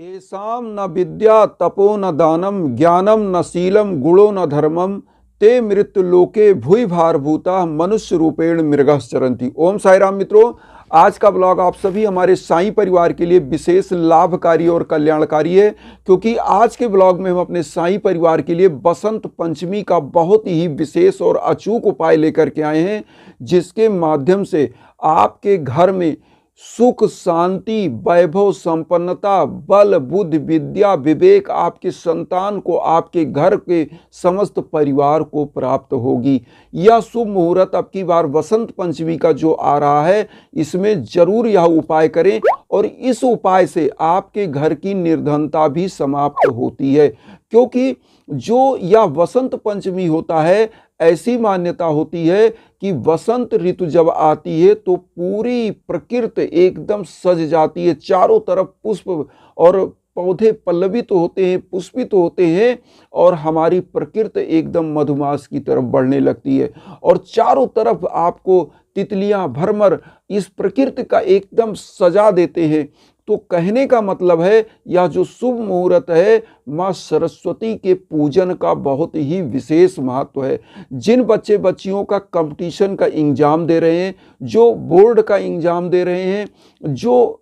येषां न विद्या तपो न दानम ज्ञानम न शीलम गुणो न धर्मम ते मृत्युलोके भूय भारभूता मनुष्य रूपेण मृगश्चरन्ति। ओम साई राम मित्रों, आज का ब्लॉग आप सभी हमारे साई परिवार के लिए विशेष लाभकारी और कल्याणकारी है, क्योंकि आज के ब्लॉग में हम अपने साई परिवार के लिए बसंत पंचमी का बहुत ही विशेष और अचूक उपाय लेकर के आए हैं, जिसके माध्यम से आपके घर में सुख, शांति, वैभव, संपन्नता, बल, बुद्धि, विद्या, विवेक आपके संतान को, आपके घर के समस्त परिवार को प्राप्त होगी। यह शुभ मुहूर्त अब की बार वसंत पंचमी का जो आ रहा है, इसमें जरूर यह उपाय करें और इस उपाय से आपके घर की निर्धनता भी समाप्त होती है। क्योंकि जो यह वसंत पंचमी होता है, ऐसी मान्यता होती है कि वसंत ऋतु जब आती है तो पूरी प्रकृति एकदम सज जाती है, चारों तरफ पुष्प और पौधे पल्लवित होते हैं, पुष्पित होते हैं और हमारी प्रकृति एकदम मधुमास की तरफ बढ़ने लगती है और चारों तरफ आपको तितलियां, भ्रमर इस प्रकृति का एकदम सजा देते हैं। तो कहने का मतलब है, यह जो शुभ मुहूर्त है, माँ सरस्वती के पूजन का बहुत ही विशेष महत्व है। जिन बच्चे बच्चियों का कंपटीशन का एग्जाम दे रहे हैं, जो बोर्ड का एग्जाम दे रहे हैं, जो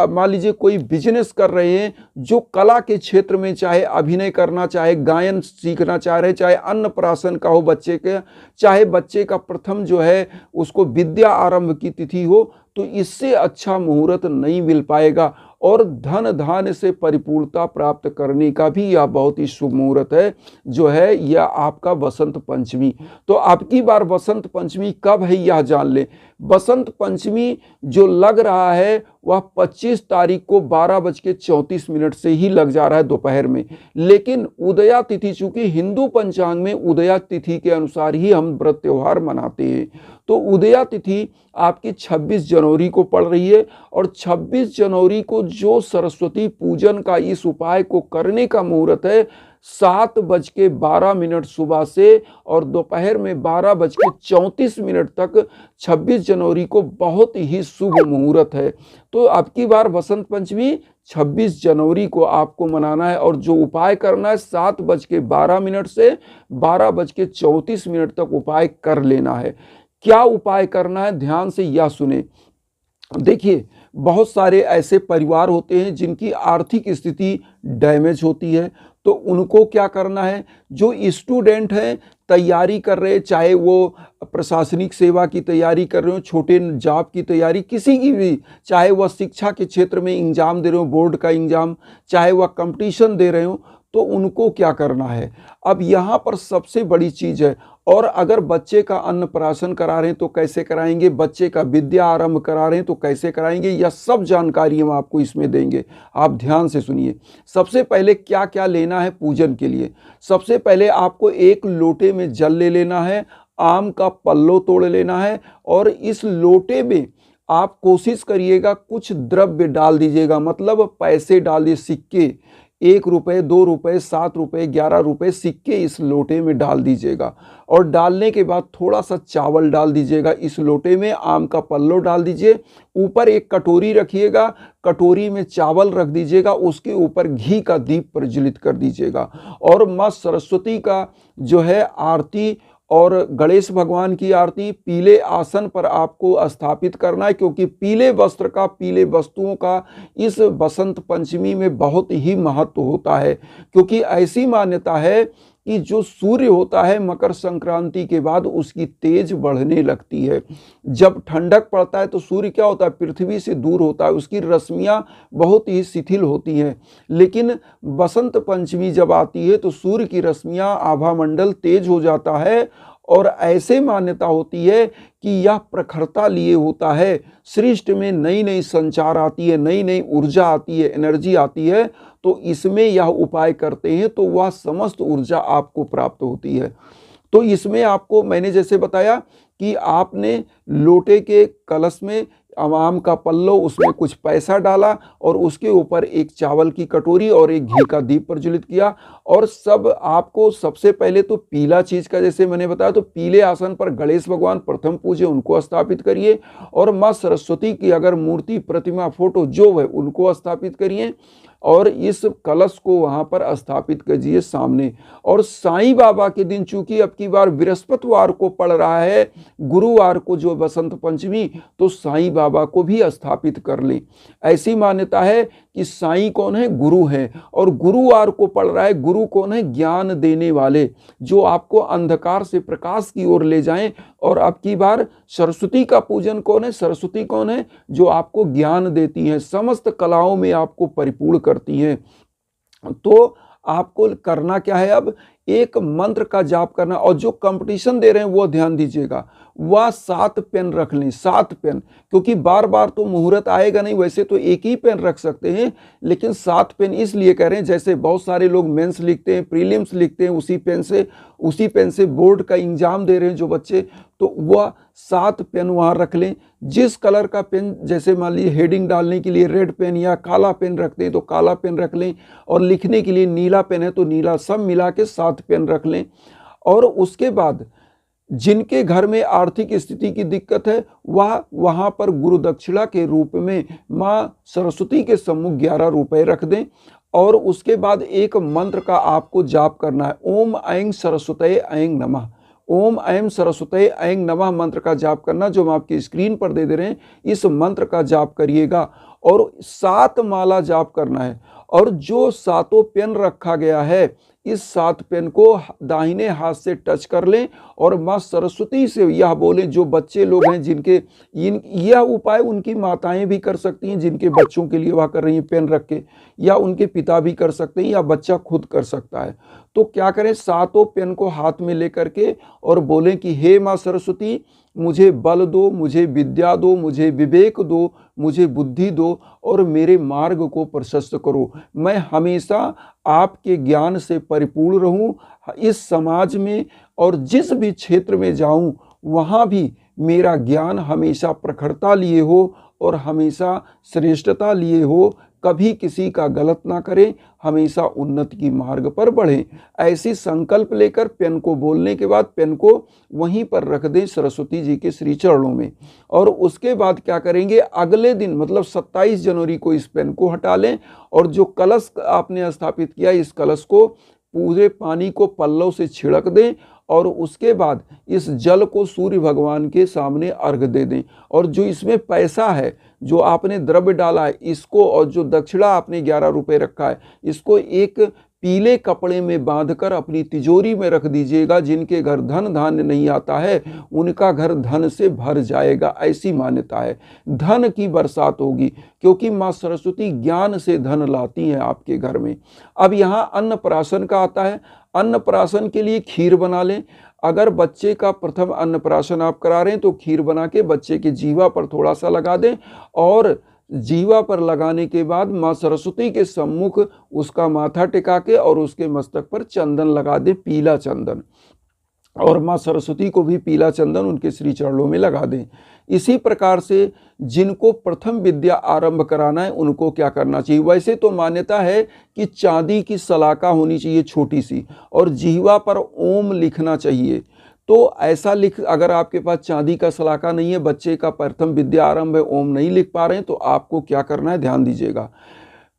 मान लीजिए कोई बिजनेस कर रहे हैं, जो कला के क्षेत्र में चाहे अभिनय करना, चाहे गायन सीखना चाह रहे, चाहे अन्नप्राशन का हो बच्चे के, चाहे बच्चे का प्रथम जो है उसको विद्या आरंभ की तिथि हो, तो इससे अच्छा मुहूर्त नहीं मिल पाएगा। और धन धान्य से परिपूर्णता प्राप्त करने का भी यह बहुत ही शुभ मुहूर्त है, जो है यह आपका वसंत पंचमी। तो आपकी बार वसंत पंचमी कब है यह जान लें। वसंत पंचमी जो लग रहा है वह 25 तारीख को 12:34 से ही लग जा रहा है दोपहर में, लेकिन उदया तिथि, चूंकि हिंदू पंचांग में उदया तिथि के अनुसार ही हम व्रत त्योहार मनाते हैं, तो उदया तिथि आपकी 26 जनवरी को पड़ रही है और 26 जनवरी को जो सरस्वती पूजन का इस उपाय को करने का मुहूर्त है, 7:12 सुबह से और दोपहर में 12:34 तक 26 जनवरी को बहुत ही शुभ मुहूर्त है। तो अब की बार वसंत पंचमी 26 जनवरी को आपको मनाना है और जो उपाय करना है 7:12 से 12:34 तक उपाय कर लेना है। क्या उपाय करना है, ध्यान से यह सुने। देखिए, बहुत सारे ऐसे परिवार होते हैं जिनकी आर्थिक स्थिति डैमेज होती है, तो उनको क्या करना है, जो स्टूडेंट हैं, तैयारी कर रहे, चाहे वो प्रशासनिक सेवा की तैयारी कर रहे हो, छोटे जॉब की तैयारी, किसी की भी, चाहे वह शिक्षा के क्षेत्र में एग्जाम दे रहे हो, बोर्ड का एग्जाम, चाहे वह कंपटीशन दे रहे हो, तो उनको क्या करना है। अब यहाँ पर सबसे बड़ी चीज़ है, और अगर बच्चे का अन्नप्राशन करा रहे हैं तो कैसे कराएंगे, बच्चे का विद्या आरंभ करा रहे हैं तो कैसे कराएंगे, यह सब जानकारी हम आपको इसमें देंगे। आप ध्यान से सुनिए। सबसे पहले क्या क्या लेना है पूजन के लिए। सबसे पहले आपको एक लोटे में जल ले लेना है, आम का पल्लो तोड़ लेना है और इस लोटे में आप कोशिश करिएगा कुछ द्रव्य डाल दीजिएगा, मतलब पैसे डाल दिए, सिक्के, 1 रुपये, 2 रुपये, 7 रुपये, 11 रुपये सिक्के इस लोटे में डाल दीजिएगा और डालने के बाद थोड़ा सा चावल डाल दीजिएगा इस लोटे में, आम का पल्लो डाल दीजिए, ऊपर एक कटोरी रखिएगा, कटोरी में चावल रख दीजिएगा, उसके ऊपर घी का दीप प्रज्वलित कर दीजिएगा और माँ सरस्वती का जो है आरती और गणेश भगवान की आरती पीले आसन पर आपको स्थापित करना है, क्योंकि पीले वस्त्र का, पीले वस्तुओं का इस बसंत पंचमी में बहुत ही महत्व होता है। क्योंकि ऐसी मान्यता है कि जो सूर्य होता है मकर संक्रांति के बाद उसकी तेज बढ़ने लगती है। जब ठंडक पड़ता है तो सूर्य क्या होता है, पृथ्वी से दूर होता है, उसकी रश्मियां बहुत ही शिथिल होती हैं। लेकिन बसंत पंचमी जब आती है तो सूर्य की रश्मियां, आभामंडल तेज हो जाता है और ऐसे मान्यता होती है कि यह प्रखरता लिए होता है, सृष्टि में नई नई संचार आती है, नई नई ऊर्जा आती है, एनर्जी आती है, तो इसमें यह उपाय करते हैं तो वह समस्त ऊर्जा आपको प्राप्त होती है। तो इसमें आपको मैंने जैसे बताया कि आपने लोटे के कलश में आम का पल्लो, उसमें कुछ पैसा डाला और उसके ऊपर एक चावल की कटोरी और एक घी का दीप प्रज्वलित किया और सब आपको सबसे पहले तो पीला चीज का, जैसे मैंने बताया, तो पीले आसन पर गणेश भगवान प्रथम पूजे, उनको स्थापित करिए और माँ सरस्वती की अगर मूर्ति, प्रतिमा, फोटो जो है उनको स्थापित करिए। और इस कलश को वहाँ पर स्थापित कीजिए सामने। और साईं बाबा के दिन, चूंकि अब की बार बृहस्पतिवार को पड़ रहा है, गुरुवार को जो बसंत पंचमी, तो साईं बाबा को भी स्थापित कर लें। ऐसी मान्यता है कि साईं कौन है? गुरु है। और गुरुवार को पड़ रहा है। गुरु कौन है? ज्ञान देने वाले, जो आपको अंधकार से प्रकाश की ओर ले जाएं। और अब की बार सरस्वती का पूजन कौन है? सरस्वती कौन है? जो आपको ज्ञान देती हैं, समस्त कलाओं में आपको परिपूर्ण करती हैं। तो आपको करना क्या है? अब एक मंत्र का जाप करना। और जो कंपटीशन दे रहे हैं वो ध्यान दीजिएगा, वह 7 पेन रख लें, 7 पेन, क्योंकि बार बार तो मुहूर्त आएगा नहीं। वैसे तो एक ही पेन रख सकते हैं, लेकिन 7 पेन इसलिए कह रहे हैं, जैसे बहुत सारे लोग मेंस लिखते हैं, प्रीलिम्स लिखते हैं उसी पेन से बोर्ड का एग्जाम दे रहे हैं जो बच्चे, तो वह 7 पेन वहाँ रख लें। जिस कलर का पेन, जैसे मान लीजिए हेडिंग डालने के लिए रेड पेन या काला पेन रखते हैं तो काला पेन रख लें, और लिखने के लिए नीला पेन है तो नीला, सब मिला के 7 पेन रख लें। और उसके बाद जिनके घर में आर्थिक स्थिति की दिक्कत है, वह वहाँ पर गुरु दक्षिणा के रूप में माँ सरस्वती के सम्मुख 11 रुपए रख दें। और उसके बाद एक मंत्र का आपको जाप करना है, ओम ऐं सरस्वते ऐं नमः। ओम ऐं सरस्वते ऐं नमः मंत्र का जाप करना, जो हम आपकी स्क्रीन पर दे रहे हैं। इस मंत्र का जाप करिएगा और 7 माला जाप करना है। और जो 7 पेन रखा गया है, इस 7 पेन को दाहिने हाथ से टच कर लें और माँ सरस्वती से यह बोलें। जो बच्चे लोग हैं जिनके यह उपाय उनकी माताएं भी कर सकती हैं, जिनके बच्चों के लिए वह कर रही हैं पेन रख के, या उनके पिता भी कर सकते हैं, या बच्चा खुद कर सकता है। तो क्या करें? 7 पेन को हाथ में लेकर के और बोलें कि हे माँ सरस्वती, मुझे बल दो, मुझे विद्या दो, मुझे विवेक दो, मुझे बुद्धि दो, और मेरे मार्ग को प्रशस्त करो। मैं हमेशा आपके ज्ञान से परिपूर्ण रहूं, इस समाज में और जिस भी क्षेत्र में जाऊं वहां भी मेरा ज्ञान हमेशा प्रखरता लिए हो और हमेशा श्रेष्ठता लिए हो। कभी किसी का गलत ना करें, हमेशा उन्नति की मार्ग पर बढ़ें। ऐसी संकल्प लेकर पेन को बोलने के बाद पेन को वहीं पर रख दें सरस्वती जी के श्री चरणों में। और उसके बाद क्या करेंगे? अगले दिन मतलब 27 जनवरी को इस पेन को हटा लें, और जो कलश आपने स्थापित किया, इस कलश को पूरे पानी को पल्लव से छिड़क दें। और उसके बाद इस जल को सूर्य भगवान के सामने अर्घ दे दें। और जो इसमें पैसा है, जो आपने द्रव्य डाला है, इसको, और जो दक्षिणा आपने 11 रुपए रखा है, इसको एक पीले कपड़े में बांधकर अपनी तिजोरी में रख दीजिएगा। जिनके घर धन धान्य नहीं आता है, उनका घर धन से भर जाएगा, ऐसी मान्यता है। धन की बरसात होगी, क्योंकि माँ सरस्वती ज्ञान से धन लाती हैं आपके घर में। अब यहाँ अन्नप्राशन का आता है। अन्नप्राशन के लिए खीर बना लें। अगर बच्चे का प्रथम अन्नप्राशन आप करा रहे हैं तो खीर बना के बच्चे के जीवा पर थोड़ा सा लगा दें, और जीवा पर लगाने के बाद माँ सरस्वती के सम्मुख उसका माथा टिका के और उसके मस्तक पर चंदन लगा दें, पीला चंदन। और माँ सरस्वती को भी पीला चंदन उनके श्री चरणों में लगा दें। इसी प्रकार से जिनको प्रथम विद्या आरंभ कराना है उनको क्या करना चाहिए? वैसे तो मान्यता है कि चांदी की सलाका होनी चाहिए छोटी सी, और जीवा पर ओम लिखना चाहिए। तो ऐसा लिख, अगर आपके पास चांदी का सलाका नहीं है, बच्चे का प्रथम विद्या आरंभ है, ओम नहीं लिख पा रहे हैं, तो आपको क्या करना है? ध्यान दीजिएगा,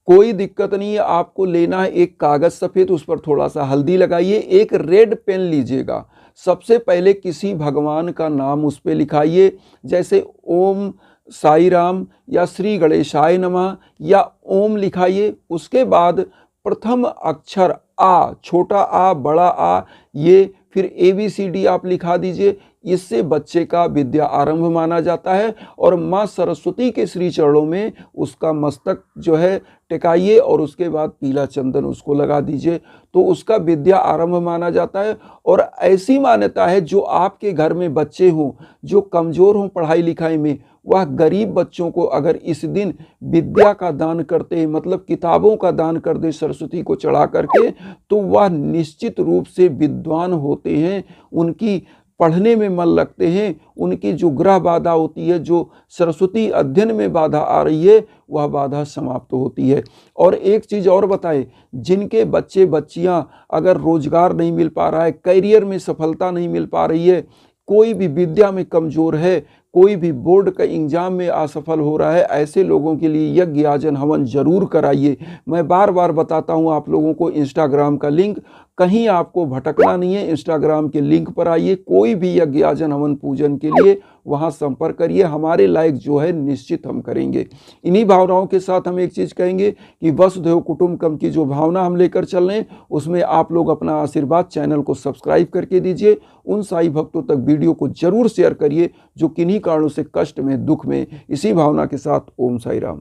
कोई दिक्कत नहीं है। आपको लेना है एक कागज सफेद, उस पर थोड़ा सा हल्दी लगाइए, एक रेड पेन लीजिएगा। सबसे पहले किसी भगवान का नाम उस पर लिखाइए, जैसे ओम साई राम या श्री गणेशाय नमः या ओम लिखाइए। उसके बाद प्रथम अक्षर आ, छोटा आ, बड़ा आ, ये फिर ABCD आप लिखा दीजिए। इससे बच्चे का विद्या आरंभ माना जाता है। और माँ सरस्वती के श्री चरणों में उसका मस्तक जो है टिकाइए, और उसके बाद पीला चंदन उसको लगा दीजिए, तो उसका विद्या आरंभ माना जाता है। और ऐसी मान्यता है, जो आपके घर में बच्चे हों जो कमज़ोर हों पढ़ाई लिखाई में, वह गरीब बच्चों को अगर इस दिन विद्या का दान करते हैं, मतलब किताबों का दान कर दें सरस्वती को चढ़ा करके, तो वह निश्चित रूप से विद्वान होते हैं, उनकी पढ़ने में मन लगते हैं, उनकी जो ग्रह बाधा होती है, जो सरस्वती अध्ययन में बाधा आ रही है, वह बाधा समाप्त होती है। और एक चीज़ और बताएं, जिनके बच्चे बच्चियां अगर रोजगार नहीं मिल पा रहा है, करियर में सफलता नहीं मिल पा रही है, कोई भी विद्या में कमज़ोर है, कोई भी बोर्ड का एग्जाम में असफल हो रहा है, ऐसे लोगों के लिए यज्ञ याजन हवन जरूर कराइए। मैं बार बार बताता हूं आप लोगों को इंस्टाग्राम का लिंक, कहीं आपको भटकना नहीं है, इंस्टाग्राम के लिंक पर आइए। कोई भी यज्ञ याजन हवन पूजन के लिए वहां संपर्क करिए, हमारे लायक जो है निश्चित हम करेंगे। इन्हीं भावनाओं के साथ हम एक चीज कहेंगे कि वसुधैव कुटुंबकम की जो भावना हम लेकर चल रहे हैं, उसमें आप लोग अपना आशीर्वाद चैनल को सब्सक्राइब करके दीजिए। उन साई भक्तों तक वीडियो को जरूर शेयर करिए जो किन्हीं कारणों से कष्ट में, दुख में। इसी भावना के साथ ओम साई राम।